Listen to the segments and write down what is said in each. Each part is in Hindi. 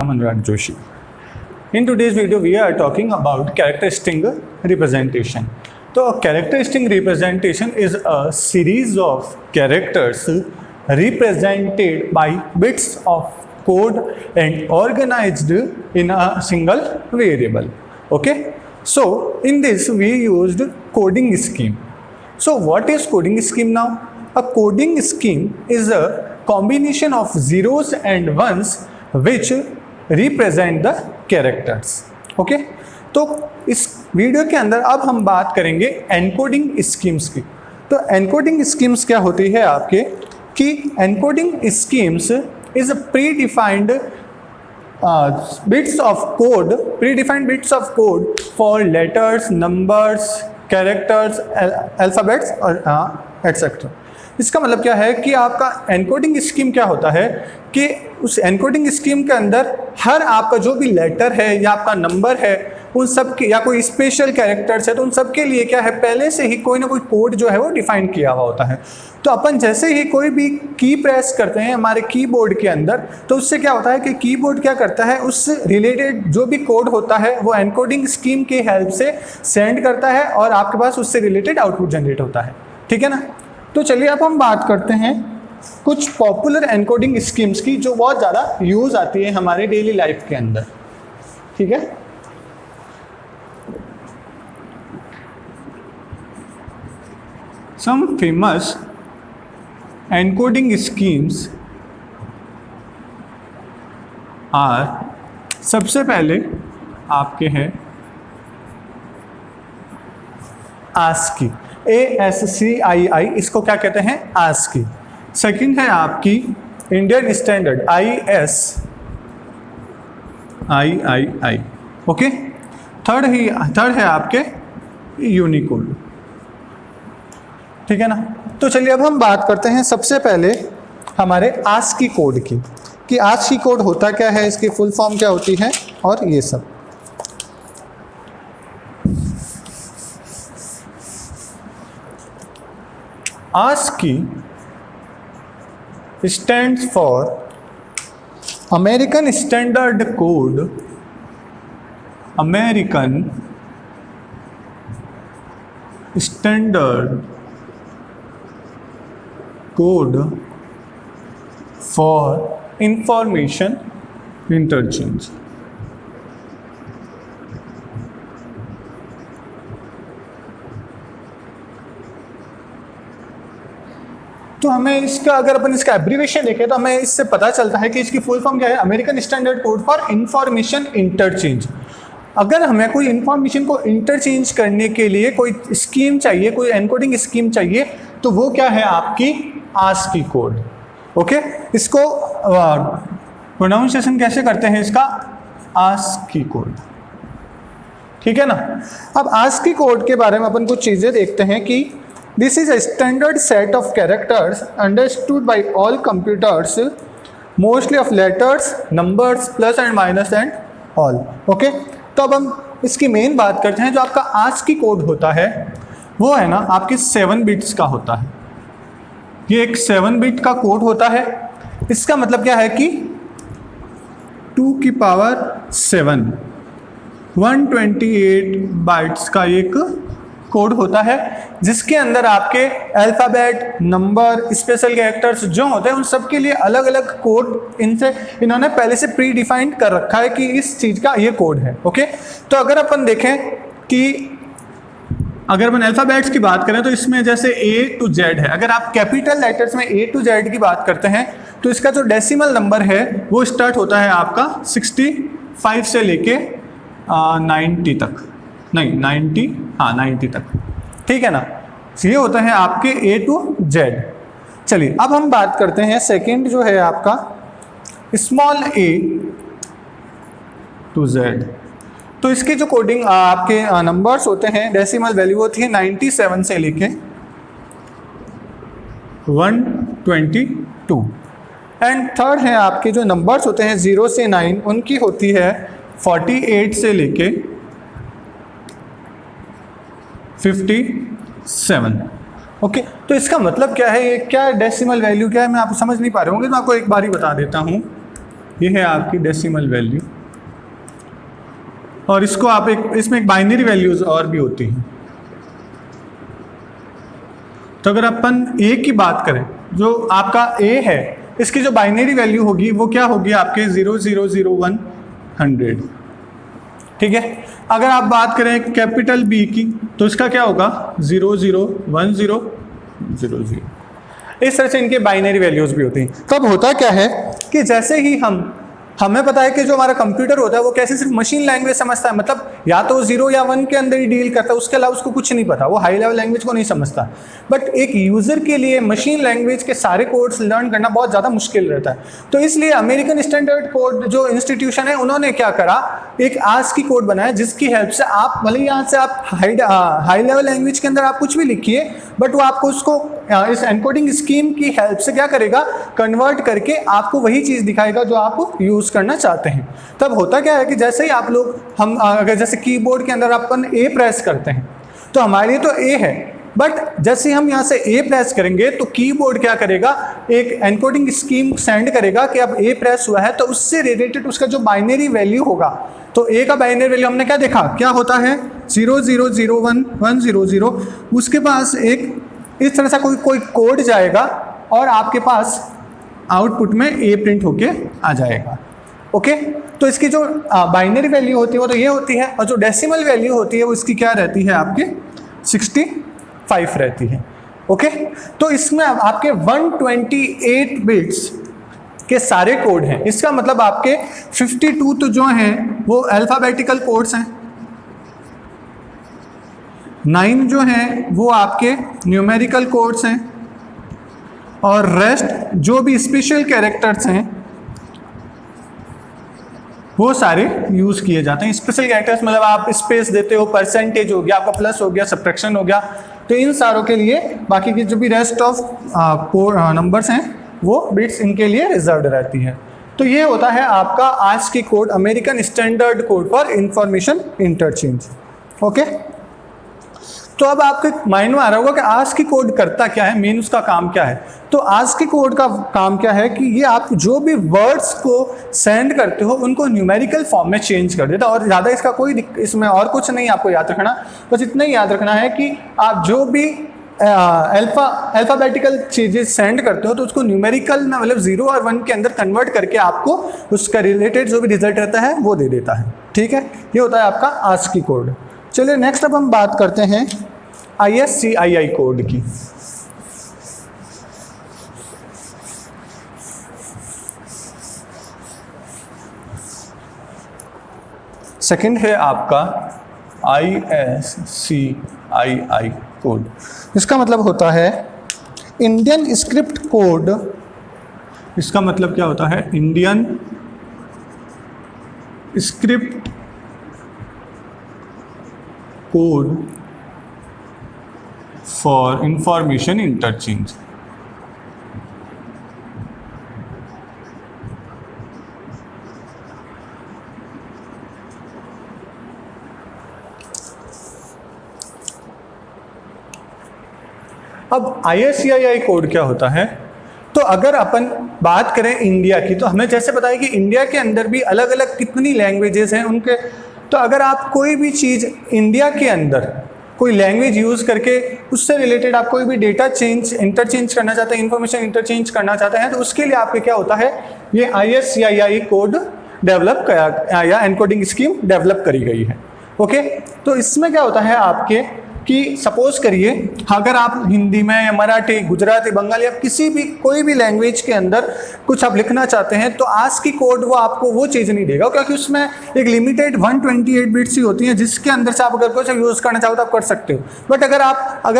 I'm Anurag Joshi. In today's video, we are talking about character string representation. So, character string representation is a series of characters represented by bits of code and organized in a single variable. Okay. So, in this we used coding scheme. So, what is coding scheme now? A coding scheme is a combination of zeros and ones which represent the characters. Okay तो इस वीडियो के अंदर अब हम बात करेंगे एनकोडिंग स्कीम्स की. तो एनकोडिंग स्कीम्स क्या होती है आपके कि encoding schemes is pre defined bits of code for letters, numbers, characters, alphabets और एटसेट्रा. इसका मतलब क्या है कि आपका एनकोडिंग स्कीम क्या होता है कि उस एनकोडिंग स्कीम के अंदर हर आपका जो भी लेटर है या आपका नंबर है उन सब के या कोई स्पेशल कैरेक्टर्स है तो उन सब के लिए क्या है पहले से ही कोई ना कोई कोड जो है वो डिफाइन किया हुआ होता है. तो अपन जैसे ही कोई भी की प्रेस करते हैं हमारे कीबोर्ड के अंदर तो उससे क्या होता है कि कीबोर्ड क्या करता है उस रिलेटेड जो भी कोड होता है वो एनकोडिंग स्कीम की हेल्प से सेंड करता है और आपके पास उससे रिलेटेड आउटपुट जनरेट होता है. ठीक है ना. तो चलिए अब हम बात करते हैं कुछ पॉपुलर एनकोडिंग स्कीम्स की जो बहुत ज़्यादा यूज आती है हमारे डेली लाइफ के अंदर. ठीक है. Some famous encoding schemes are, सबसे पहले आपके हैं ASCII, ASCII, इसको क्या कहते हैं ASCII. सेकंड है आपकी Indian standard ISIII. Okay. Third है आपके यूनिकोड. ठीक है ना. तो चलिए अब हम बात करते हैं सबसे पहले हमारे ASCII कोड की कि ASCII कोड होता क्या है, इसकी फुल फॉर्म क्या होती है और ये सब. ASCII stands for American Standard Code. American Standard Code for Information Interchange. तो हमें इसका अगर अपन इसका एब्रीविएशन देखें तो हमें इससे पता चलता है कि इसकी फुल फॉर्म क्या है, American standard code for information interchange. अगर हमें कोई इंफॉर्मेशन को इंटरचेंज करने के लिए कोई स्कीम चाहिए, कोई एनकोडिंग स्कीम चाहिए तो वो क्या है आपकी ASCII कोड. ओके. इसको प्रोनाउंसिएशन कैसे करते हैं इसका ASCII कोड. ठीक है ना. अब ASCII कोड के बारे में अपन कुछ चीजें देखते हैं कि this is a standard set of characters understood by all computers, mostly of letters, numbers, plus and minus and all. Okay? तो अब हम इसकी मेन बात करते हैं. जो आपका ASCII कोड होता है वो है ना आपके 7 बिट्स का होता है. ये एक 7 बिट का कोड होता है. इसका मतलब क्या है कि 2 की पावर 7 128 बाइट्स का एक कोड होता है जिसके अंदर आपके अल्फ़ाबेट, नंबर, स्पेशल कैरेक्टर्स जो होते हैं उन सब के लिए अलग अलग कोड इन्होंने पहले से प्री डिफाइंड कर रखा है कि इस चीज़ का ये कोड है. ओके. तो अगर अपन देखें कि अगर अपन अल्फ़ाबेट्स की बात करें तो इसमें जैसे A to Z है. अगर आप कैपिटल लेटर्स में A to Z की बात करते हैं तो इसका जो डेसिमल नंबर है वो स्टार्ट होता है आपका 65 से लेके 90 तक. नहीं 90 तक. ठीक है ना. ये होता है आपके A to Z. चलिए अब हम बात करते हैं सेकंड जो है आपका स्मॉल a to Z. तो इसकी जो कोडिंग आपके नंबर्स होते हैं डेसिमल वैल्यू होती है 97 से लेके 122. एंड थर्ड है आपके जो नंबर्स होते हैं 0 से 9 उनकी होती है 48 से लेके 57. ओके. तो इसका मतलब क्या है, ये क्या डेसिमल वैल्यू क्या है, मैं आपको समझ नहीं पा रहा हूँ, मैं आपको एक बार ही बता देता हूँ. ये है आपकी डेसिमल वैल्यू, और इसको आप इसमें एक बाइनरी वैल्यूज और भी होती हैं। तो अगर अपन ए की बात करें, जो आपका ए है, इसकी जो बाइनरी वैल्यू होगी वो क्या होगी आपके 0000100, ठीक है। अगर आप बात करें कैपिटल बी की तो इसका क्या होगा 001000। इस तरह से इनके बाइनरी वैल्यूज भी होती हैं। तब होता क्या है कि जैसे ही हमें पता है कि जो हमारा कंप्यूटर होता है वो कैसे सिर्फ मशीन लैंग्वेज समझता है, मतलब या तो 0 या 1 के अंदर ही डील करता है, उसके अलावा उसको कुछ नहीं पता, वो हाई लेवल लैंग्वेज को नहीं समझता। बट एक यूज़र के लिए मशीन लैंग्वेज के सारे कोड्स लर्न करना बहुत ज़्यादा मुश्किल रहता है। तो इसलिए अमेरिकन स्टैंडर्ड कोड जो इंस्टीट्यूशन है, उन्होंने क्या करा, एक ASCII कोड बनाया जिसकी हेल्प से आप भले यहाँ से आप हाई लेवल लैंग्वेज के अंदर आप कुछ भी लिखिए, बट वो आपको उसको इस एनकोडिंग स्कीम की हेल्प से क्या करेगा, कन्वर्ट करके आपको वही चीज़ दिखाएगा जो आप यूज़ करना चाहते हैं। तब होता क्या है कि जैसे ही आप लोग अगर जैसे कीबोर्ड के अंदर अपन ए प्रेस करते हैं तो हमारे लिए तो ए है, बट जैसे हम यहाँ से ए प्रेस करेंगे तो कीबोर्ड क्या करेगा, एक एनकोडिंग स्कीम सेंड करेगा कि अब ए प्रेस हुआ है, तो उससे रिलेटेड उसका जो बाइनरी वैल्यू होगा, तो ए का बाइनरी वैल्यू हमने क्या देखा, क्या होता है 0001100। उसके पास एक इस तरह से कोई कोड जाएगा और आपके पास आउटपुट में ए प्रिंट होके आ जाएगा। ओके, तो इसकी जो बाइनरी वैल्यू होती है वो तो ये होती है, और जो डेसिमल वैल्यू होती है वो इसकी क्या रहती है, आपके 65 रहती है। ओके, तो इसमें आपके 128 बिट्स के सारे कोड हैं। इसका मतलब आपके 52 तो जो हैं वो अल्फ़ाबेटिकल कोड्स हैं, 9 जो हैं वो आपके न्यूमेरिकल कोड्स हैं, और रेस्ट जो भी स्पेशल कैरेक्टर्स हैं वो सारे यूज़ किए जाते हैं। स्पेशल कैरेक्टर्स मतलब आप स्पेस देते हो, परसेंटेज हो गया, आपका प्लस हो गया, सब्ट्रैक्शन हो गया, तो इन सारों के लिए बाकी की जो भी रेस्ट ऑफ नंबर्स हैं वो बिट्स इनके लिए रिजर्व्ड रहती है। तो ये होता है आपका ASCII code, American standard code for information interchange. Okay, तो अब आपके माइंड में आ रहा होगा कि ASCII कोड करता क्या है, मेन उसका काम क्या है। तो ASCII कोड का काम क्या है कि ये आप जो भी वर्ड्स को सेंड करते हो उनको न्यूमेरिकल फॉर्म में चेंज कर देता है, और ज़्यादा इसका कोई इसमें और कुछ नहीं आपको याद रखना, बस इतना ही याद रखना है कि आप जो भी अल्फ़ाबेटिकल चीज़ें सेंड करते हो तो उसको न्यूमेरिकल में मतलब 0 और 1 के अंदर कन्वर्ट करके आपको उसका रिलेटेड जो भी रिजल्ट रहता है वो दे देता है। ठीक है, ये होता है आपका ASCII कोड। चलिए नेक्स्ट अब हम बात करते हैं ISCII कोड की। सेकंड है आपका ISCII कोड। इसका मतलब होता है इंडियन स्क्रिप्ट कोड। इसका मतलब क्या होता है, Indian script code for information interchange. अब ISCII कोड क्या होता है, तो अगर अपन बात करें इंडिया की, तो हमें जैसे पता है कि इंडिया के अंदर भी अलग अलग कितनी लैंग्वेजेस हैं उनके, तो अगर आप कोई भी चीज़ इंडिया के अंदर कोई लैंग्वेज यूज़ करके उससे रिलेटेड आप कोई भी डेटा इंटरचेंज करना चाहते हैं, इंफॉर्मेशन इंटरचेंज करना चाहते हैं, तो उसके लिए आपके क्या होता है, ये ISCII कोड डेवलप करा या एनकोडिंग स्कीम डेवलप करी गई है। ओके, तो इसमें क्या होता है आपके कि सपोज करिए अगर आप हिंदी में या मराठी, गुजराती, बंगाली, आप किसी भी कोई भी लैंग्वेज के अंदर कुछ आप लिखना चाहते हैं, तो ASCII कोड वो आपको वो चीज़ नहीं देगा, क्योंकि उसमें एक लिमिटेड 128 बिट्स ही होती हैं, जिसके अंदर से आप अगर कुछ यूज़ करना चाहो तो आप कर सकते हो। बट अगर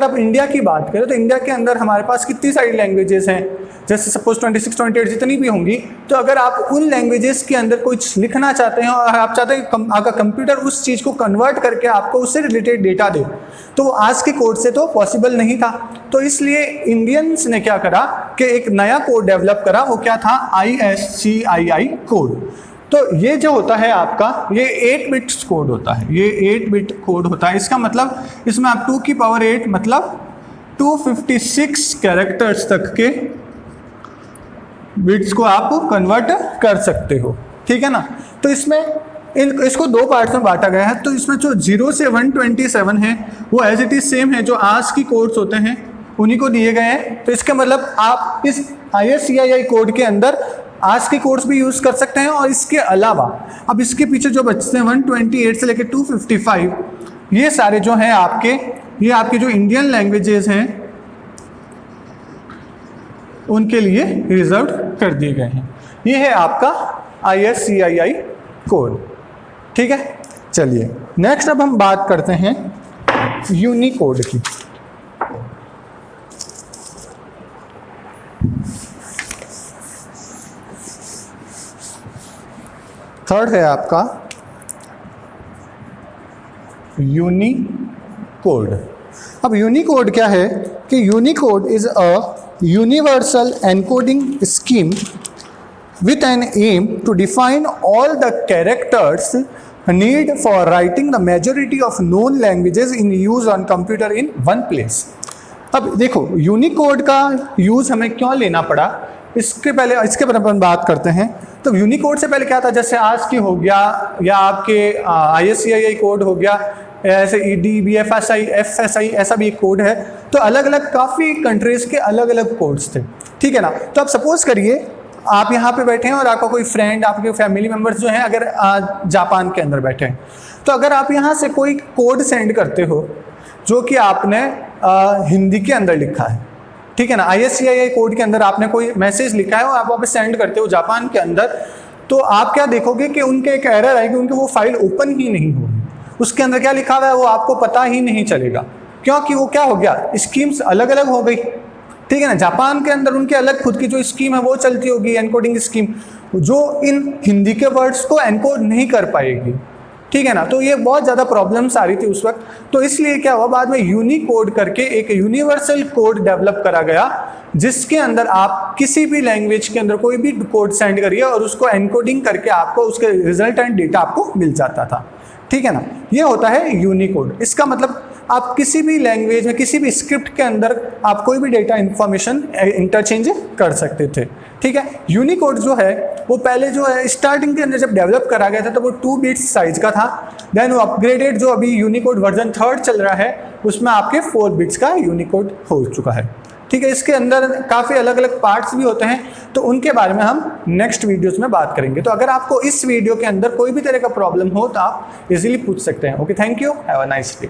आप इंडिया की बात करें तो इंडिया के अंदर हमारे पास कितनी सारी लैंग्वेजेस हैं, जैसे सपोज 26-28 जितनी भी होंगी, तो अगर आप उन लैंग्वेजेस के अंदर कुछ लिखना चाहते हैं और आप चाहते हैं आपका कंप्यूटर उस चीज़ को कन्वर्ट करके आपको उससे रिलेटेड डेटा दे, तो वो ASCII कोड से तो पॉसिबल नहीं था। तो इसलिए इंडियंस ने क्या करा कि एक नया कोड डेवलप करा, वो क्या था, ISCII कोड। तो ये जो होता है आपका, ये 8 बिट्स कोड होता है, ये 8 बिट कोड होता है। इसका मतलब इसमें आप 2 की पावर 8 मतलब 256 कैरेक्टर्स तक के बिट्स को आप कन्वर्ट कर सकते हो, ठीक है ना। तो इसमें इसको दो पार्ट्स में बांटा गया है। तो इसमें जो 0 से 127 है वो एज इट इज सेम है, जो आज की कोड्स होते हैं उन्हीं को दिए गए हैं। तो इसका मतलब आप इस ISCII कोड के अंदर आज के कोड्स भी यूज़ कर सकते हैं। और इसके अलावा अब इसके पीछे जो बचते हैं 128 से लेकर 255, ये सारे जो हैं आपके जो इंडियन लैंग्वेजेस हैं उनके लिए रिजर्व कर दिए गए हैं। ये है आपका ISCII कोड, ठीक है। चलिए नेक्स्ट अब हम बात करते हैं यूनिकोड की। थर्ड है आपका यूनिकोड। अब यूनिकोड क्या है कि Unicode is a universal encoding scheme with an aim to define all the characters need for writing the majority of known languages in use on computer in one place। अब देखो यूनिकोड का यूज़ हमें क्यों लेना पड़ा, इसके पर अपन बात करते हैं। तो यूनिकोड से पहले क्या था, जैसे ASCII हो गया या आपके ISCII कोड हो गया, ऐसे ED, BFSI, FSI ऐसा भी एक कोड है। तो अलग अलग काफ़ी कंट्रीज़ के अलग अलग कोड्स थे, ठीक है ना। तो आप सपोज करिए आप यहाँ पे बैठे हैं और आपका कोई फ्रेंड, आपके फैमिली मेम्बर्स जो हैं अगर जापान के अंदर बैठे हैं, तो अगर आप यहाँ से कोई कोड सेंड करते हो जो कि आपने हिंदी के अंदर लिखा है, ठीक है ना, ISCII कोड के अंदर आपने कोई मैसेज लिखा है और आप वहाँ पे सेंड करते हो जापान के अंदर, तो आप क्या देखोगे कि उनके एक एरर आएगी, उनकी वो फाइल ओपन ही नहीं होगी। उसके अंदर क्या लिखा हुआ है वो आपको पता ही नहीं चलेगा, क्योंकि वो क्या हो गया, स्कीम्स अलग अलग हो गई, ठीक है ना। जापान के अंदर उनके अलग खुद की जो स्कीम है वो चलती होगी, एनकोडिंग स्कीम, जो इन हिंदी के वर्ड्स को एनकोड नहीं कर पाएगी, ठीक है ना। तो ये बहुत ज़्यादा प्रॉब्लम्स आ रही थी उस वक्त। तो इसलिए क्या हुआ, बाद में यूनिकोड करके एक यूनिवर्सल कोड डेवलप करा गया, जिसके अंदर आप किसी भी लैंग्वेज के अंदर कोई भी कोड सेंड करिए और उसको एनकोडिंग करके आपको उसके रिजल्ट एंड डेटा आपको मिल जाता था, ठीक है ना। ये होता है यूनिकोड। इसका मतलब आप किसी भी लैंग्वेज में किसी भी स्क्रिप्ट के अंदर आप कोई भी डेटा इंफॉर्मेशन इंटरचेंज कर सकते थे, ठीक है। यूनिकोड जो है वो पहले जो है स्टार्टिंग के अंदर जब डेवलप करा गया था तो वो 2 बिट्स साइज का था। देन वो अपग्रेडेड जो अभी यूनिकोड वर्जन 3 चल रहा है उसमें आपके 4 बिट्स का यूनिकोड हो चुका है, ठीक है। इसके अंदर काफ़ी अलग अलग पार्ट्स भी होते हैं, तो उनके बारे में हम नेक्स्ट वीडियोस में बात करेंगे। तो अगर आपको इस वीडियो के अंदर कोई भी तरह का प्रॉब्लम हो तो आप इजीली पूछ सकते हैं। Okay, thank you, have a nice day.